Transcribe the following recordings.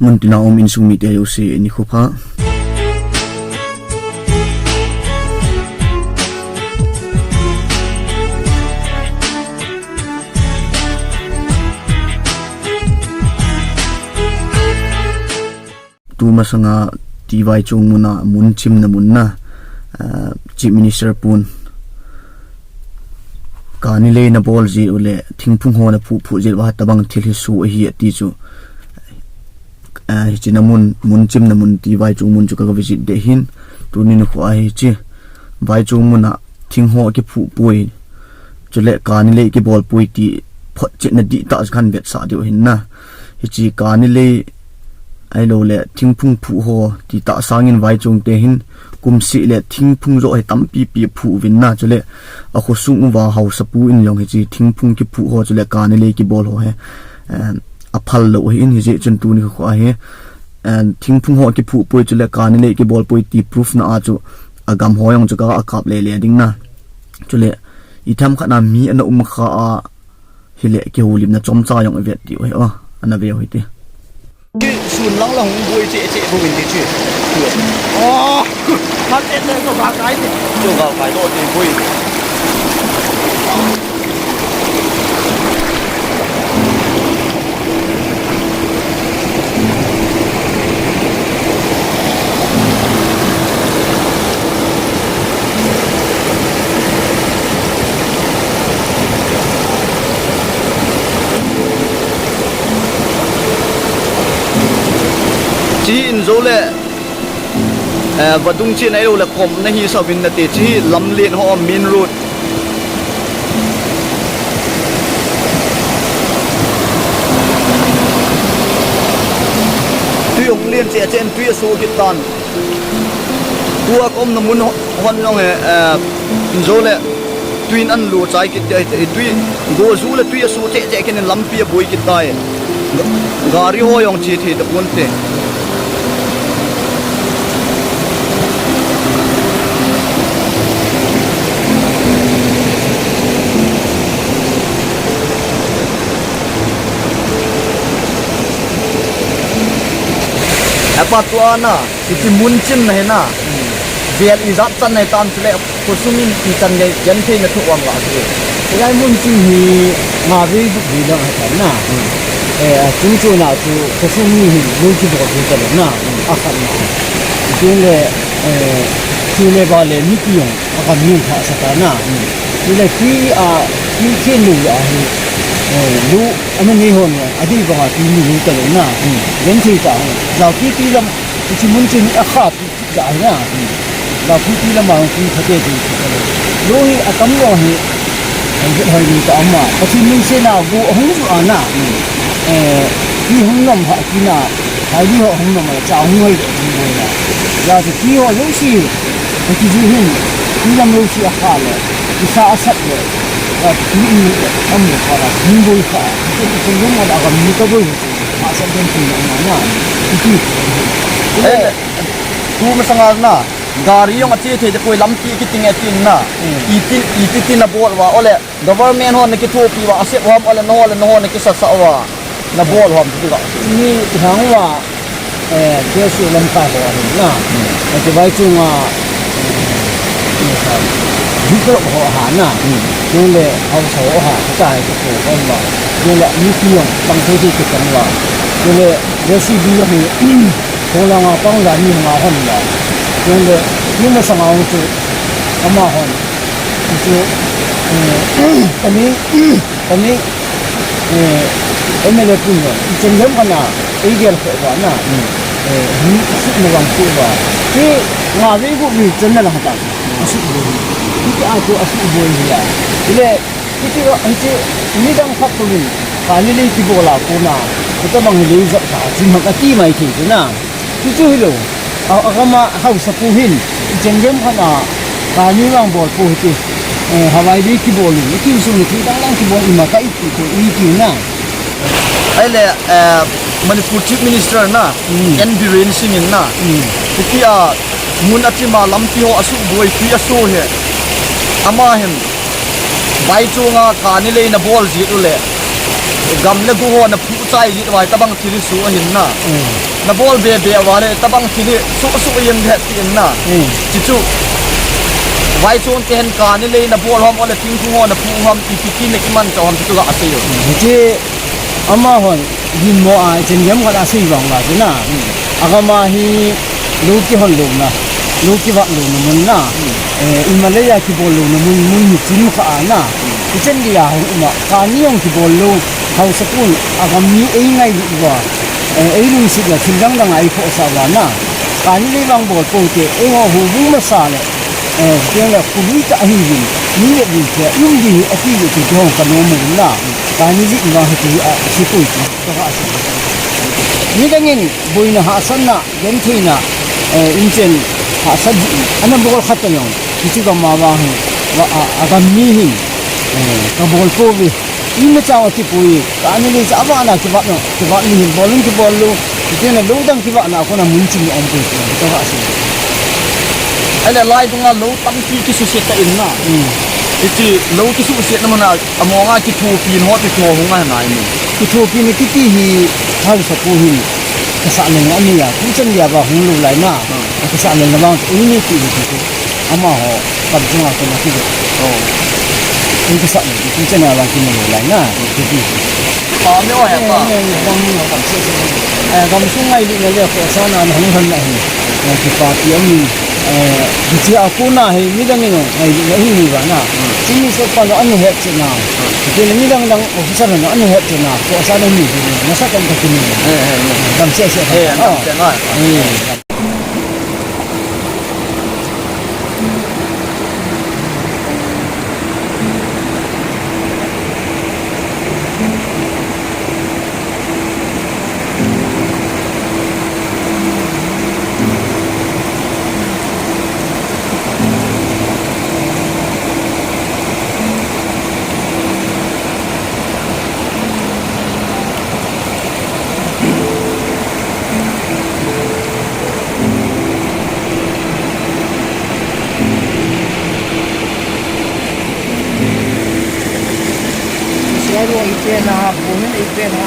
muntina om in sumi te yo se ni khopa tu masanga tiwai chungmuna mun chim na munna chief minister pun kani le na bol ji ule thingphung ho na phu je wa tabang thil hi su hi ati chu hi mun chim na mun tiwai chungmun chu ka visit de hin tunin kho ai chi vai chungmuna thing ho ki phu pui chule kani le ki bol pui ti phot che na di ta khan vet sa de hin na hi chi kani le ai lo le thingphung phu ho ti ta sangin vai chung te hin kum si le thingphung ro ai tam pi phu win na chule a kho sung wa hau sapu in long hi chi thingphung ki phu ho chule kan le ki bol ho he a phal lo hi in hi je chun tu ni kho a he thingphung ho ki phu poi chule kan le ki bol poi ti proof na a chu agam ho yong chu ka a kap le ding na chule I tham khana mi an kha a hi le ki holim na chom cha yong vet ti oi a ana ve hoi ti sun lang lang bôi chế vô mình đi chứ phát lên lên có ba cái thì chưa vào phải độ thì vui chỉ in dấu lệ và tung trên ấy đâu là cổng này hi sao bên là để chỉ lắm liền họ min road tuy ông liên sẽ trên tuy số cái tàn tua công nó muốn hòn long này in dấu lệ tuy ăn lúa trái cái tuy gỗ dú là tuy số chạy cái này lắm bia bôi cái tai gari ho yong chi thì được quân thế apa tua na iti muncim na hena biar izat tan na tan tle kusumin itan ge yan the na thuam wa tu cái muncim hi ma ve bu bi la ha na chung chu na chu kusumi hi lu chi bo tu ta na akhan na tin le chu le ba le mi ki yong aka mi tha sa ta na tin le ki chen lu ya hi lu amani hon adi ba ti ni lu ta na yan thi ta lao pi lam chi mun chin a khat ja na lao pi lam ma ki thate ti lo hi atam lo hi ai hai ni ta amma pachi min se na bu hong su ana ki hong nam ha ki na hai ni ho hong nam ma cha hong hai ni na ya ti ki ho lo si ki ji hin ki lam lo si a kha le ki sa asat le ya ki ni am ni kha la ni bo kha ki chi ngom ma da ga mi ka bo a sa den ti na tu masanga na gari yong ati the de koi lampi ki ting atin na itin na bol wa ole government hon ki thu pi wa asep hom ole no ne ki sa wa na bol hom ti ga ni thang wa ke su lam ka ho na ke bai chu ma ni sa ji ko ho ha na ni le au so ha ta ai ko ko ma ni le ni ki yong bang thu ti ki kan wa ni le recipe hi ko la nga pang la ni nga hon la ni le ni ma sa nga chu ama hon chu ani emele punya chen lem kana ideal ko ba na ni su mo wang ku ba ti nga ve bu mi chen na la ta asu bu ti a ko asu bu ni ya ile ti ro an ti ni dang phak tu ni ka ni le ti bo la ko na ko ta bang le za ta ji ma ka ti mai ti na ti chu hi lo a ma hau sa pu hin chen lem kana ka ni wang bol pu ti Hawaii di ki bol ni ki su ni ki dang ki bol ma ka itu ko i ki na ai le Manipur chief minister na en biren singin na ki a mun ati ma lampi ho asu boi ki aso he ama hen bai chu nga ka ni le na bol ji tu le gam na gu ho na pu chai hi wai tabang thili su hin na na bol be be wa le tabang thili su yem the tin na chi chu vai chon te hen ka ni le na bol hom ole ting khu ho na pu hom ti ti ne ki man chom chu ga ase yo je ama hon hi mo a chen yam ga sei wang la na agama hi lu ki hon lu na lu ki wa lu na mun na Himalaya ki bol lu na mun ni chin kha na ki chen dia ho ma ka ni yong ki bol lu hau sapun agam ni ei ngai li wa ei lu si la thin dang dang ai pho sa wa na ka ni le wang bol po te ei ho hu bu ma sa le tiang la ku ni ta hi ni le ni ke yung di a ti le ki ho ka no mu na ka ni ji wa ha ti a si po ti to ha sa ni dangin boina ha san na gen thina inchen ha sa ji anam bol khat ta yong ki ga ma wa hu wa agam ni hi ka bol po bi ina cha wa ti pui ka ni le sa ba na ki ba no ki ba ni bolun ki bolu ki na lo dang ki ba na ko na mun chi ni om pu to ha sa ale lai dunga lo tam ki su se ta in na iti lo ki su se na mana amonga ki thu pin ho ti tho hunga na ni ki thu pi ni ki ti hi ha sa pu hi ka sa ne ani ya ku chen ya ba hung lu lai na ka sa ne na ba ni ti ni ki ama ho ka jung a ko na ki ni ka sa ne ku chen ya ba ki mo lai na ki ti me wa ya pa gam sung ngai li ne le ko sa na hung han na hi ki pa ti ami ji a ko na he mi dang ne ai ni ni ba na chi ni so pa lo an he chi na ki ni dang dang officer na an he chi na ko sa na ni na sa kan ka ki ni gam se se na Pero ipena punin ipena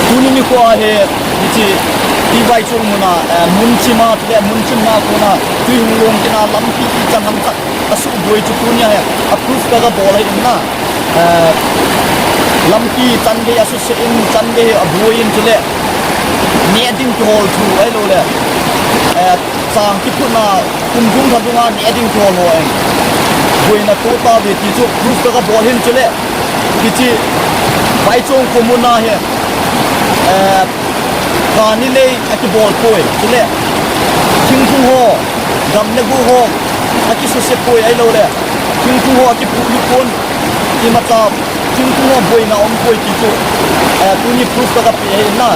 tuni ni ko he iti ti vai chung muna munchima ko na tui long kina lampi ki chanam ta asu boi chu punya he approve ka ga bola inna lampi chande asu se in chande aboi in chule ne ding to hol thu ai lo le sang ki phuna kum jung tha dunga ne ding to hol ai boi na to ta be ti chu proof ka ga bola in chule ki chi vai chung ko muna he kani le aki bol poi chule thing thu ho gam na gu ho aki su se poi ai lo le thing thu ho aki pu ni kon ki mata thing thu ho boi na om poi ki chu tu ni proof ka pi ai na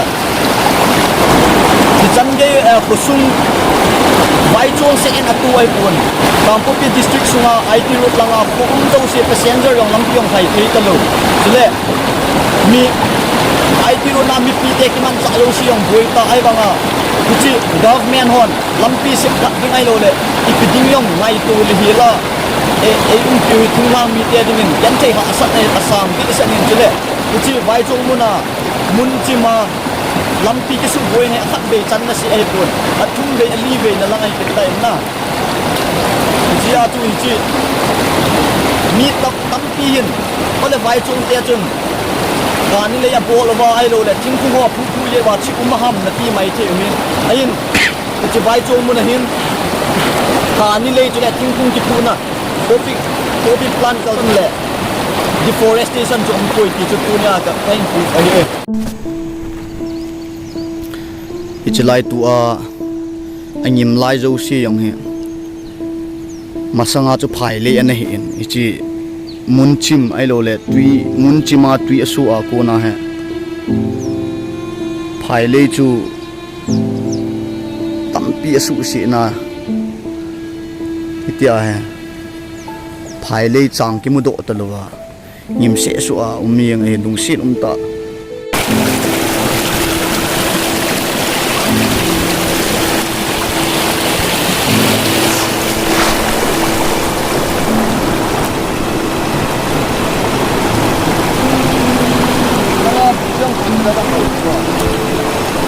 ki chan ge khusung vai chong se en atu ai pon Bangkok district sunga IT road langa khum do se passenger yong lam pyong thai thei ta lo chule mi IT road na mi pi te ki man cha lo si yong boi ta ai banga kuchi government hon lampi se ka ding ai lo le ipiding yong ngai to le hi la um pi thung ma mi te ding yan chei ha asat ai asam bi sa nin chule kuchi vai chong muna mun chi ma lampi ki su boi ne khat be chan na si ai pon athung be ali be na lang ai ke ta na ji a tu chi mi lampi hin ole vai chong te chung gani le ya bol wa ai lo le ting khu ho phu phu ye wa chi um ham na ti mai the min ain chi vai chong mun hin gani le chu le ting khu ki phu na coffee plant ka le deforestation chu koi ti chu tu nya ka kain phu ai ich lai tu a angim lai zo si yong he masanga chu phai le an he in ichi munchim ai lo le tui munchima tui asu a ko na he phai le chu tampi asu si na itia he phai le chang ki mu do ta lo wa nim se su a umiang e dung sin ta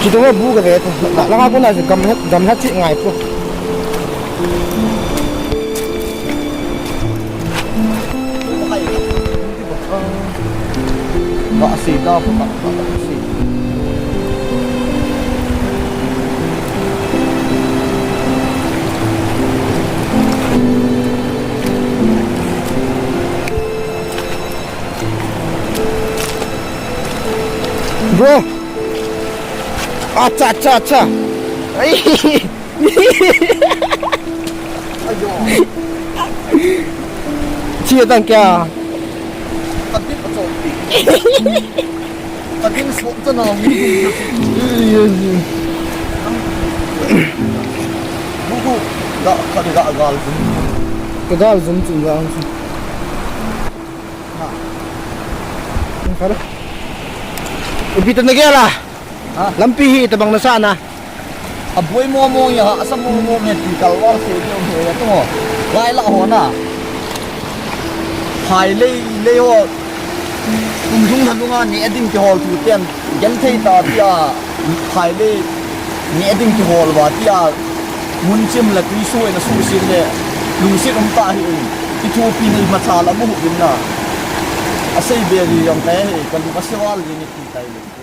chỉ tôi nghe bu cái về thôi là cái này thì cầm hết chuyện ngày luôn Gak sih, dah pun tak sih. bro acha chia tăng kia Tadi betul. Tadi sebab tu nama. Buku gak kada gak gal. cái zoom chừng ra không upitan na kaya la lampihi tabang na sana Aboy mo ya asam mo me tikal war se jo he to. Lai la ho na. Hai le ho dung than lunga ni eding ki hol tu ten gen thei ta tia hai le ni eding ki hol wa tia mun chim la tui so na su sin le lu sit om ta hi ti thu pi ni ma cha la mu bin na asai be ri yom ta he kan ba se wal ni ti tai le